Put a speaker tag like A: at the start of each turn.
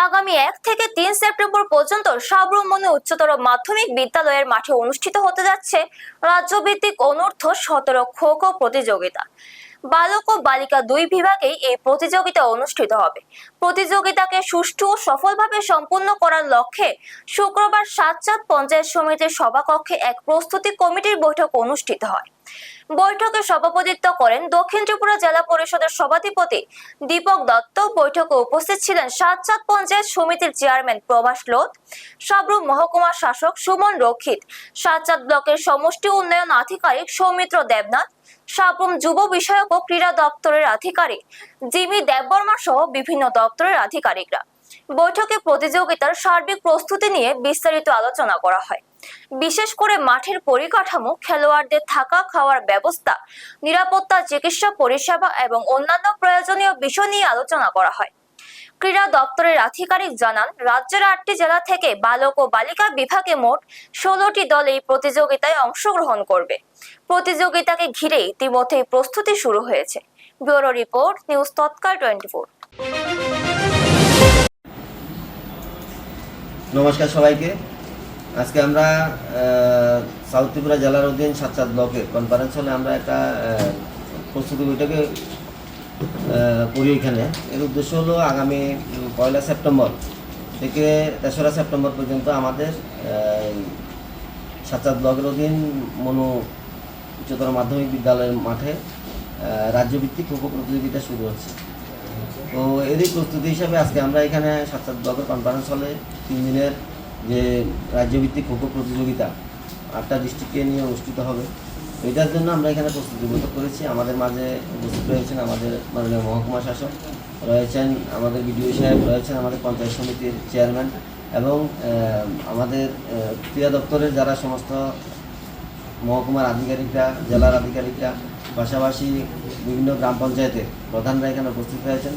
A: আগামী 1 থেকে 3 সেপ্টেম্বর পর্যন্ত সাবরুমনে উচ্চতর মাধ্যমিক বিদ্যালয়ের মাঠে অনুষ্ঠিত হতে যাচ্ছে রাজ্যভিত্তিক অনূর্ধ্ব 17 খো-খো প্রতিযোগিতা। বালক ও বালিকা দুই বিভাগেই এই প্রতিযোগিতা অনুষ্ঠিত হবে। প্রতিযোগিতাকে সুষ্ঠু ও সফলভাবে সম্পন্ন করার লক্ষ্যে শুক্রবার সাতচাঁদ পঞ্চায়েত সমিতির সভাকক্ষে এক প্রস্তুতি কমিটির বৈঠক অনুষ্ঠিত হয়। বৈঠকে সভাপতিত্ব করেন দক্ষিণ ত্রিপুরা জেলা পরিষদের সভাধিপতি দীপক দত্ত। বৈঠকে উপস্থিত ছিলেন সাতচাঁদ পঞ্চায়েত সমিতির চেয়ারম্যান প্রভাস লোধ, সাবরুম মহকুমা শাসক সুমন রক্ষিত, সাতচাঁদ ব্লকের সমষ্টি উন্নয়ন আধিকারিক সৌমিত্র দেবনাথ, সাবরুম যুব বিষয়ক ও ক্রীড়া দপ্তরের আধিকারিক জিমি দেববর্মা সহ বিভিন্ন দপ্তরের আধিকারিকরা। বৈঠকে প্রতিযোগিতার সার্বিক প্রস্তুতি নিয়ে বিস্তারিত আলোচনা করা হয়। বিশেষ করে মাঠের পরিকাঠামো, খেলোয়াড়দের থাকা খাওয়ার ব্যবস্থা, নিরাপত্তা, চিকিৎসা পরিষেবা এবং অন্যান্য প্রয়োজনীয় বিষয় নিয়ে আলোচনা করা হয়। ক্রীড়া দপ্তরের আধিকারিক জানান, রাজ্যের 8টি জেলা থেকে বালক ও বালিকা বিভাগে মোট 16টি দল এই প্রতিযোগিতায় অংশগ্রহণ করবে। প্রতিযোগিতাকে ঘিরে ইতিমধ্যেই প্রস্তুতি শুরু হয়েছে। ব্যুরো রিপোর্ট, নিউজ তৎকাল 24।
B: নমস্কার সবাইকে। আজকে আমরা সাউথ ত্রিপুরা জেলার অধীন সাতচাঁদ ব্লকের কনফারেন্স হলে আমরা একটা প্রস্তুতি বৈঠকে করি। এখানে এর উদ্দেশ্য হলো আগামী 1 সেপ্টেম্বর থেকে 3রা সেপ্টেম্বর পর্যন্ত আমাদের সাতচাঁদ ব্লকের অধীন মনু উচ্চতর মাধ্যমিক বিদ্যালয়ের মাঠে রাজ্যভিত্তিক খো-খো প্রতিযোগিতা শুরু হচ্ছে। তো এরই প্রস্তুতি হিসাবে আজকে আমরা এখানে সাতচাঁদ ব্লকের কনফারেন্স হলে 3 দিনের যে রাজ্যভিত্তিক খো-খো প্রতিযোগিতা 8টা ডিস্ট্রিক্টকে নিয়ে অনুষ্ঠিত হবে, এটার জন্য আমরা এখানে প্রস্তুতি বৈঠক করেছি। আমাদের মাঝে উপস্থিত রয়েছেন আমাদের মাননীয় মহকুমা শাসক, রয়েছেন আমাদের বিডিও সাহেব, রয়েছেন আমাদের পঞ্চায়েত সমিতির চেয়ারম্যান এবং আমাদের ক্রীড়া দপ্তরের যারা সমস্ত মহকুমার আধিকারিকরা, জেলার আধিকারিকরা, পাশাপাশি বিভিন্ন গ্রাম পঞ্চায়েতের প্রধানরা এখানে উপস্থিত হয়েছেন।